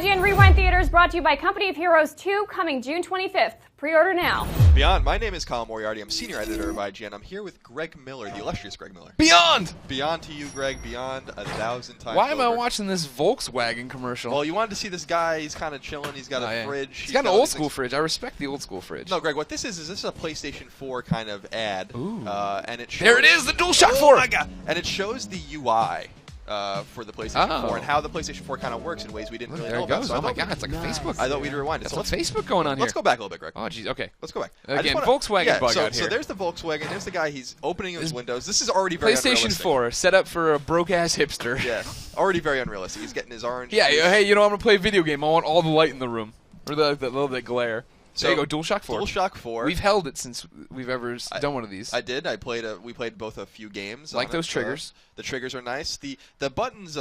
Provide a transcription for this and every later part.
IGN Rewind Theater is brought to you by Company of Heroes 2, coming June 25th. Pre-order now. Beyond, my name is Colin Moriarty. I'm senior editor of IGN. I'm here with Greg Miller, the illustrious Greg Miller. Beyond! Beyond to you, Greg. Beyond 1,000 times Why am I over. watching this Volkswagen commercial? Well, you wanted to see this guy. He's kind of chilling. He's got a fridge. He's got an old school fridge. I respect the old school fridge. No, Greg, what this is this is a PlayStation 4 kind of ad. Ooh. And it shows, There it is, the DualShock 4! Oh my God! And it shows the UI. For the PlayStation 4 and how the PlayStation 4 kind of works in ways we didn't really there know it goes. about. So oh my God, it's like a Facebook. I thought we'd rewind it. That's so a Facebook going on here. Let's go back a little bit, Greg. Oh, jeez. Okay. Let's go back. Again, Volkswagen bug out here. So there's the Volkswagen. There's the guy. He's opening his windows. This is already very PlayStation unrealistic. 4, set up for a broke-ass hipster. Yeah, already very unrealistic. He's getting his orange. Yeah, hey, you know, I'm going to play a video game. I want all the light in the room. Or the little bit glare. So, there you go, DualShock 4. DualShock 4. We've held it since we've ever done one of these. I did. We played both a few games. Like those triggers. The triggers are nice. The buttons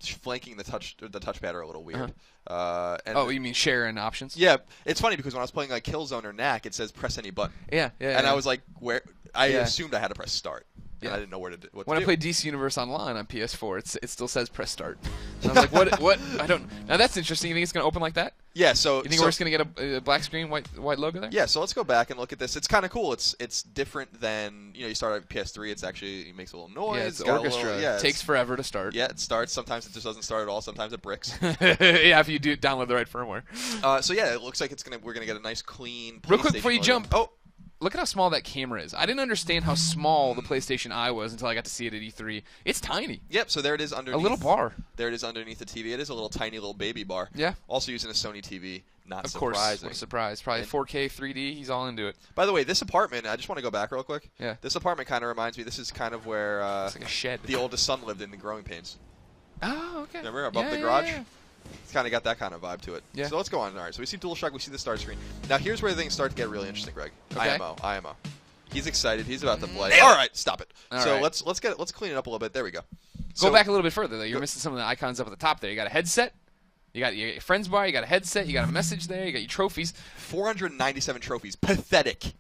flanking the touchpad are a little weird. Oh, you mean share and options? Yeah, it's funny because when I was playing like Killzone or Knack, it says press any button. Yeah. And I was like, where? I assumed I had to press start. Yeah. I didn't know what to do. When I played DC Universe Online on PS4, it still says press start. And I was like, what? I don't. Now that's interesting. You think it's going to open like that? Yeah. So you think we're just going to get a black screen, white logo there? Yeah. So let's go back and look at this. It's kind of cool. It's different than you start at PS3. It's actually it makes a little noise. Yeah, it's orchestra. It takes forever to start. Yeah, it starts. Sometimes it just doesn't start at all. Sometimes it bricks. Yeah, if you do download the right firmware. So yeah, it looks like we're gonna get a nice clean. Real quick before you jump. Oh. Look at how small that camera is. I didn't understand how small the PlayStation Eye was until I got to see it at E3. It's tiny. Yep, so there it is underneath. A little bar. There it is underneath the TV. It is a little tiny little baby bar. Yeah. Also using a Sony TV. Not of course. surprising. What a surprise. Probably 4K, 3D. He's all into it. By the way, this apartment, I just want to go back real quick. Yeah. This apartment kind of reminds me, this is kind of where it's like a shed. The oldest son lived in the Growing Pains. Oh, okay. Remember, above the garage? Yeah. It's kind of got that kind of vibe to it. Yeah. So let's go on. All right, so we see DualShock, we see the start screen. Now here's where things start to get really interesting, Greg. Okay. IMO. He's excited. He's about to play. All right, stop it. All so right. let's clean it up a little bit. There we go. Go back a little bit further, though. You're missing some of the icons up at the top there. You got a headset. You got your friends bar. You got a headset. You got a message there. You got your trophies. 497 trophies. Pathetic.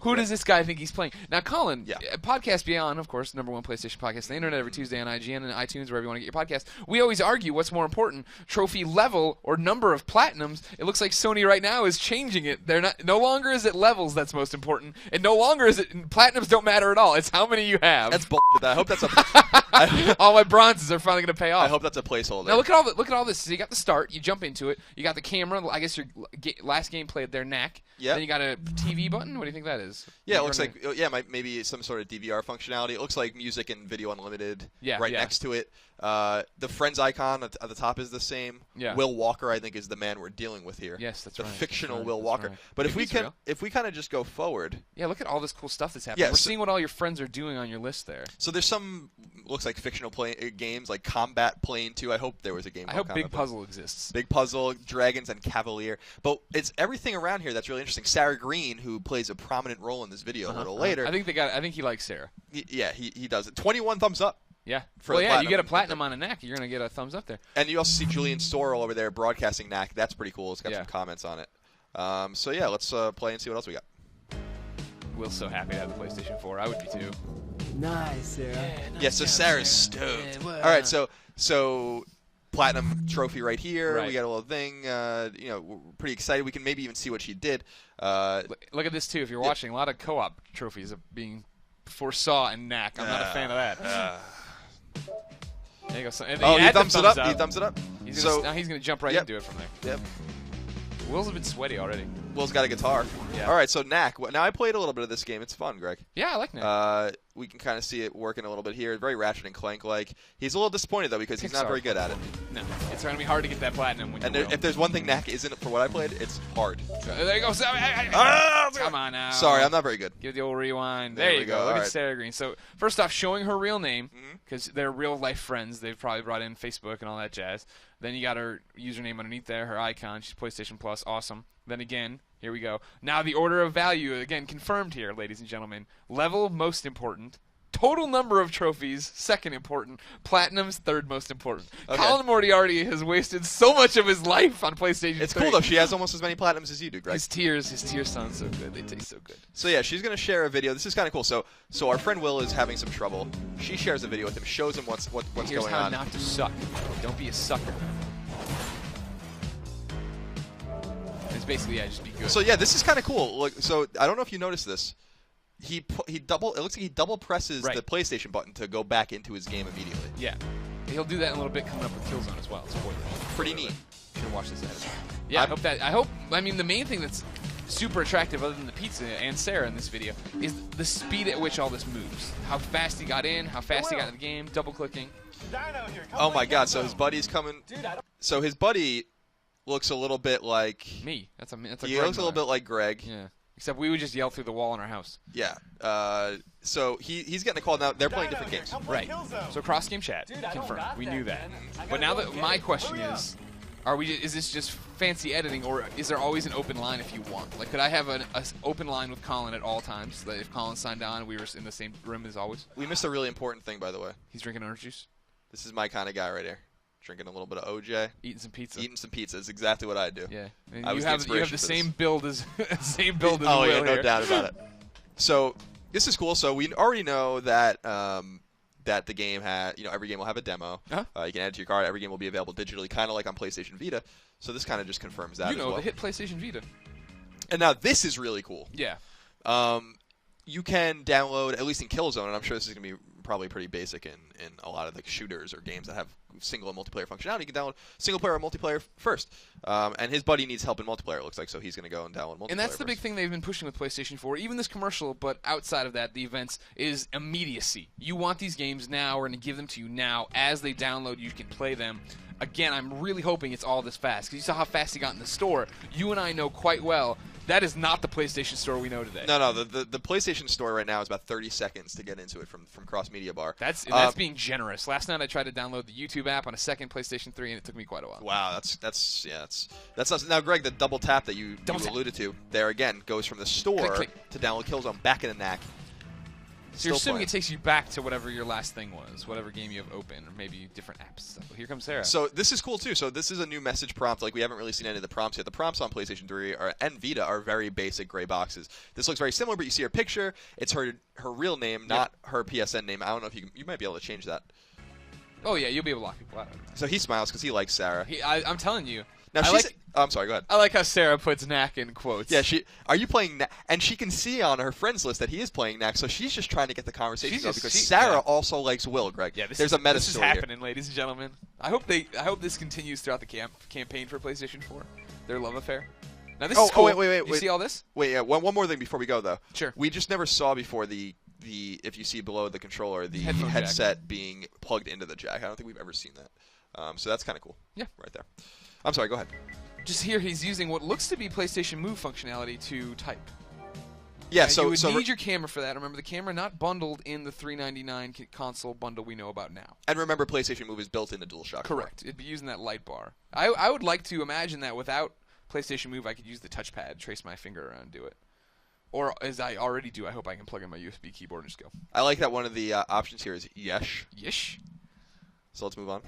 Who does this guy think he's playing? Now, Colin, Yeah. Podcast Beyond, of course, #1 PlayStation podcast on the internet every Tuesday on IGN and iTunes, wherever you want to get your podcast. We always argue what's more important, trophy level or number of platinums. It looks like Sony right now is changing it. They're not. No longer is it levels that's most important, and no longer is it platinums don't matter at all. It's how many you have. That's bullshit. I hope that's a. All my bronzes are finally going to pay off. I hope that's a placeholder. Now look at all this. So you got the start. You jump into it. You got the camera. I guess your last game played there, Knack. Yeah. Then you got a TV button. What do you think that is? Yeah, it looks like maybe some sort of DVR functionality. It looks like music and video unlimited. Right next to it. The friends icon at the top is the same. Yeah. Will Walker, I think, is the man we're dealing with here. Yes, that's the right. fictional That's right. Will That's Walker. right. But Maybe if we kind of just go forward. Yeah, look at all this cool stuff that's happening. Yeah, We're so- seeing what all your friends are doing on your list there. So there's some looks like fictional games like Combat Plane 2. I hope there was a game. I called hope Big Combat Plane. Puzzle exists. Big Puzzle, Dragons, and Cavalier. But it's everything around here that's really interesting. Sarah Green, who plays a prominent role in this video a little later. I think he likes Sarah. He does it. 21 thumbs up. Yeah. For well, the yeah, you get a platinum. platinum on a Knack, you're gonna get a thumbs up there. And you also see Julian Sorrell over there broadcasting Knack. That's pretty cool. It's got Yeah. some comments on it. So yeah, let's play and see what else we got. Will's so happy to have the PlayStation 4. I would be too. Nice, Sarah. Yeah, so Sarah's stoked. All right, so platinum trophy right here. Right. We got a little thing. We're pretty excited. We can maybe even see what she did. Look at this too. If you're watching, a lot of co-op trophies are being foresaw and Knack. I'm not a fan of that. There you go. So, and Oh, you he add the thumbs it thumbs up. He thumbs it up. Now he's gonna jump right into it from there. Yep. Will's a bit sweaty already. Will's got a guitar. Yeah. All right, so Knack. Now I played a little bit of this game. It's fun, Greg. Yeah, I like Knack. We can kind of see it working a little bit here. Very Ratchet and Clank like. He's a little disappointed though because he's not Pixar. very good at it. No, it's gonna be hard to get that platinum when And you will. if there's one thing Knack isn't for what I played, it's hard. So, there you go. Come on now. Sorry, I'm not very good. Give the old rewind. There There we you go. go. Look All at right. Sarah Green. So first off, showing her real name because they're real life friends. They've probably brought in Facebook and all that jazz. Then you got her username underneath there, her icon. She's PlayStation Plus. Awesome. Then again, here we go. Now the order of value again confirmed here, ladies and gentlemen. Level most important. Total number of trophies, second important. Platinum's third most important. Okay. Colin Moriarty has wasted so much of his life on PlayStation It's 3. cool though. She has almost as many platinums as you do, Greg. His tears sound so good. They taste so good. So yeah, she's gonna share a video. This is kind of cool. So our friend Will is having some trouble. She shares a video with him, shows him what's Here's going how on. not to suck. Don't be a sucker. basically just be good. So yeah, this is kind of cool. Look, so I don't know if you noticed this. It looks like he double presses the PlayStation button to go back into his game immediately. Yeah. He'll do that in a little bit coming up with Killzone as well. Spoiler. Pretty neat. Should watch this ahead. Yeah, I hope. I mean, the main thing that's super attractive, other than the pizza and Sarah in this video, is the speed at which all this moves. How fast he got in, how fast he got in the game, double clicking. Oh my God! So his buddy's coming. So his buddy looks a little bit like me. That's a he looks a little bit like Greg. Yeah. Except we would just yell through the wall in our house. Yeah. So he's getting a call now. They're playing different games. Right. So cross-game chat. Confirmed. We knew that. But now that my question is, is this just fancy editing, or is there always an open line if you want? Like, could I have an open line with Colin at all times, so that if Colin signed on, we were in the same room as always? We missed a really important thing, by the way. He's drinking orange juice? This is my kind of guy right here. Drinking a little bit of OJ. Eating some pizza. Eating some pizza is exactly what I do. Yeah. And you have the same build as Will yeah, no here. doubt about it. So this is cool. So we already know that that the game every game will have a demo. Uh-huh. You can add it to your card. Every game will be available digitally, kind of like on PlayStation Vita. So this kind of just confirms that. The hit PlayStation Vita. And now this is really cool. Yeah. You can download, at least in Killzone, and I'm sure this is going to be probably pretty basic in a lot of the shooters or games that have single and multiplayer functionality. You can download single player or multiplayer first. And his buddy needs help in multiplayer, it looks like, so he's going to go and download multiplayer. And that's the big thing they've been pushing with PlayStation 4, even this commercial, but outside of that, the events, is immediacy. You want these games now, we're going to give them to you now. As they download, you can play them. Again, I'm really hoping it's all this fast, because you saw how fast he got in the store. You and I know quite well that is not the PlayStation Store we know today. No, the PlayStation Store right now is about 30 seconds to get into it from Cross Media Bar. That's being generous. Last night I tried to download the YouTube app on a second PlayStation 3, and it took me quite a while. Wow, that's now, Greg, the double tap that you alluded to there again goes from the store to download Killzone back in the NAC. So you're assuming it takes you back to whatever your last thing was, whatever game you have open, or maybe different apps. So here comes Sarah. So this is cool too. So this is a new message prompt. Like, we haven't really seen any of the prompts yet. The prompts on PlayStation 3 and Vita are very basic gray boxes. This looks very similar, but you see her picture. It's her real name, not her PSN name. I don't know if you might be able to change that. Oh yeah, you'll be able to lock people out. So he smiles because he likes Sarah. I'm telling you. Now I'm sorry, go ahead. I like how Sarah puts Knack in quotes. Yeah, are you playing Knack? And she can see on her friends list that he is playing Knack, so she's just trying to get the conversation going because Sarah also likes Will, Greg. Yeah, there's a meta story. This is happening, ladies and gentlemen. I hope this continues throughout the campaign for PlayStation 4. Their love affair. Now this is cool. Wait. You see all this? Wait, yeah. One more thing before we go though. Sure. We just never saw before the if you see below the controller the headset being plugged into the jack. I don't think we've ever seen that. So that's kind of cool. Yeah. Right there. I'm sorry. Go ahead. Just here, he's using what looks to be PlayStation Move functionality to type. Yeah, and you would need your camera for that. Remember, the camera not bundled in the $399 console bundle we know about now. And remember, PlayStation Move is built into DualShock 4. Correct. It'd be using that light bar. I would like to imagine that without PlayStation Move, I could use the touchpad, trace my finger around, and do it. Or, as I already do, I hope I can plug in my USB keyboard and just go. I like that one of the options here is Yesh. Yesh. So let's move on.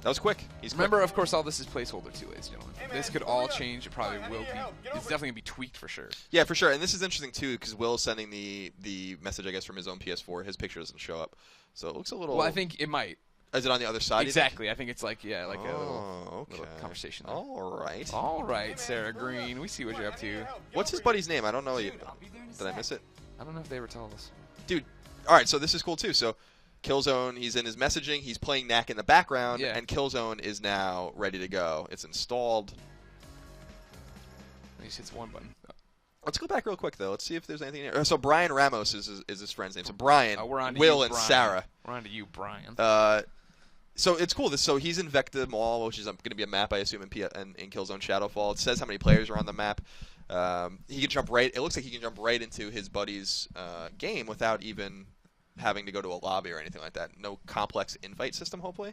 That was quick. Remember, of course, all this is placeholder too, ladies and gentlemen. This could all change. It probably will be. It's definitely going to be tweaked for sure. Yeah, for sure. And this is interesting, too, because Will's sending the message, I guess, from his own PS4. His picture doesn't show up. So it looks a little... Well, I think it might. Is it on the other side? Exactly. I think it's like, a little conversation there. All right, Sarah Green. We see what you're up to. What's his buddy's name? I don't know yet. Did I miss it? I don't know if they ever told us. Dude, all right, so this is cool, too. So Killzone, he's in his messaging. He's playing Knack in the background, and Killzone is now ready to go. It's installed. He just hits one button. Let's go back real quick, though. Let's see if there's anything here. So Brian Ramos is his friend's name. So Brian, Will, and Sarah. We're on to you, Brian. So it's cool. So he's in Vecta Mall, which is going to be a map, I assume, in Killzone Shadowfall. It says how many players are on the map. He can jump right. It looks like he can jump right into his buddy's game without even having to go to a lobby or anything like that. No complex invite system, hopefully.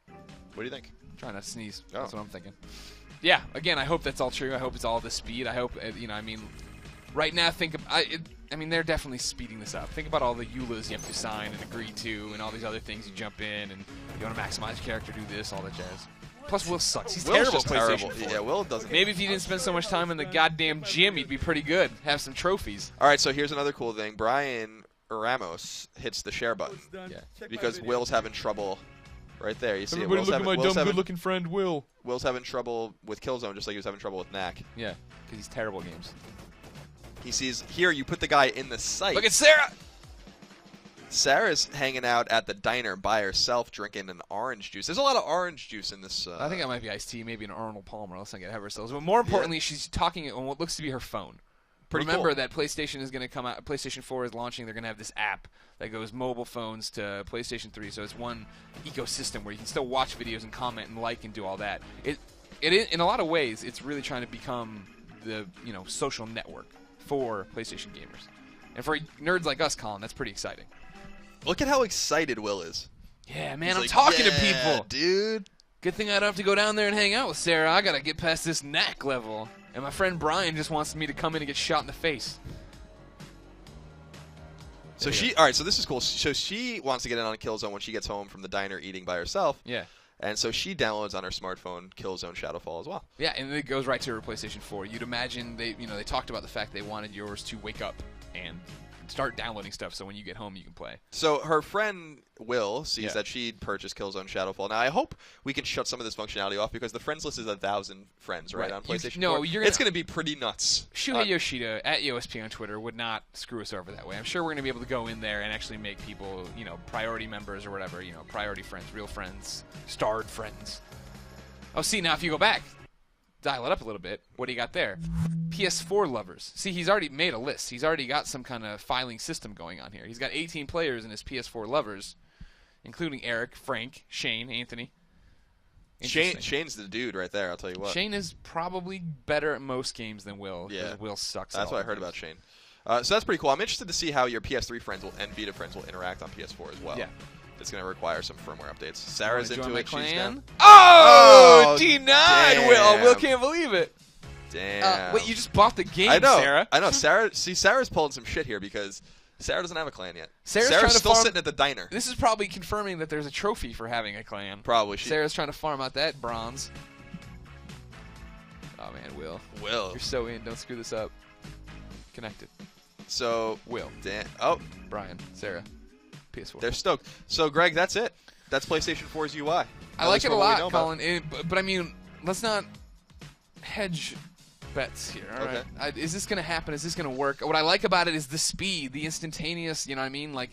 What do you think? I'm trying to sneeze. That's what I'm thinking. Yeah, again, I hope that's all true. I hope it's all the speed. I hope, right now, they're definitely speeding this up. Think about all the EULAs you have to sign and agree to and all these other things you jump in and you want to maximize your character, do this, all that jazz. Plus, Will sucks. He's terrible at PlayStation 4. Yeah, Will doesn't. Maybe if he didn't spend so much time in the goddamn gym, he'd be pretty good. Have some trophies. All right, so here's another cool thing. Brian Ramos hits the share button because Will's having trouble Right there, you see it. Everybody look at my dumb, good-looking friend, Will. Will's having trouble with Killzone just like he was having trouble with Knack. Yeah, because he's terrible at games. He sees, here, you put the guy in the sight. Look at Sarah! Sarah's hanging out at the diner by herself drinking an orange juice. There's a lot of orange juice in this. I think that might be iced tea, maybe an Arnold Palmer. Let's not get ahead of ourselves. But more importantly, she's talking on what looks to be her phone. Remember cool. that PlayStation is going to come out. PlayStation 4 is launching. They're going to have this app that goes mobile phones to PlayStation 3. So it's one ecosystem where you can still watch videos and comment and like and do all that. It in a lot of ways, it's really trying to become the social network for PlayStation gamers. And for nerds like us, Colin, that's pretty exciting. Look at how excited Will is. Yeah, man, He's I'm like, talking to yeah, people. Dude. Good thing I don't have to go down there and hang out with Sarah. I got to get past this Knack level. And my friend Brian just wants me to come in and get shot in the face. So all right, so this is cool. So she wants to get in on Killzone when she gets home from the diner eating by herself. Yeah. And so she downloads on her smartphone Killzone Shadowfall as well. Yeah, and it goes right to her PlayStation 4. You'd imagine they talked about the fact they wanted yours to wake up and start downloading stuff so when you get home you can play. So her friend Will sees that she'd purchased Killzone Shadowfall. Now I hope we can shut some of this functionality off because the friends list is 1,000 friends right on PlayStation 4. It's going to be pretty nuts. Shuhei Yoshida at YoSP on Twitter would not screw us over that way. I'm sure we're going to be able to go in there and actually make people, priority members or whatever, priority friends, real friends, starred friends. Oh, see, now if you go back, dial it up a little bit. What do you got there? PS4 lovers. See, he's already made a list. He's already got some kind of filing system going on here. He's got 18 players in his PS4 lovers, including Eric, Frank, Shane, Anthony. Shane's the dude right there, I'll tell you what. Shane is probably better at most games than Will. Yeah. Will sucks. That's what I heard about Shane. So that's pretty cool. I'm interested to see how your PS3 friends and Vita friends will interact on PS4 as well. Yeah. It's going to require some firmware updates. Sarah's into it. She's down. Oh, denied! Damn. Will can't believe it. Damn. Wait, you just bought the game, I know, Sarah. I know. Sarah's pulling some shit here because Sarah doesn't have a clan yet. Sarah's still sitting at the diner. This is probably confirming that there's a trophy for having a clan. Probably. Sarah's trying to farm out that bronze. Oh, man, Will. You're so in. Don't screw this up. Connected. So, Will. Brian. Sarah. PS4. They're stoked. So, Greg, that's it. That's PlayStation 4's UI. I like it a lot, Colin. But I mean, let's not hedge bets here. All right? Is this going to happen? Is this going to work? What I like about it is the speed, the instantaneous, you know what I mean? Like,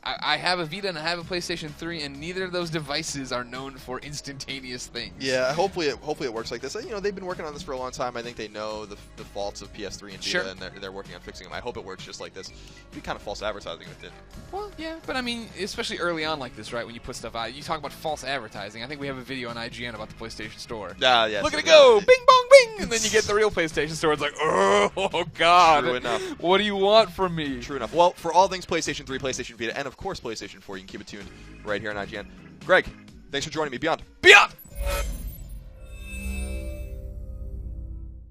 I have a Vita and I have a PlayStation 3, and neither of those devices are known for instantaneous things. Yeah, hopefully it works like this. They've been working on this for a long time. I think they know the faults of PS3 and Vita, and they're working on fixing them. I hope it works just like this. It'd be kind of false advertising if it did. Well, yeah, but I mean, especially early on like this, right, when you put stuff out. You talk about false advertising. I think we have a video on IGN about the PlayStation Store. Yeah. Look at it go! Bing, bong, bing! And then you get the real PlayStation Store. It's like, oh, God. True enough. What do you want from me? True enough. Well, for all things PlayStation 3, PlayStation Vita, and of course PlayStation 4, you can keep it tuned right here on IGN. Greg, thanks for joining me. Beyond.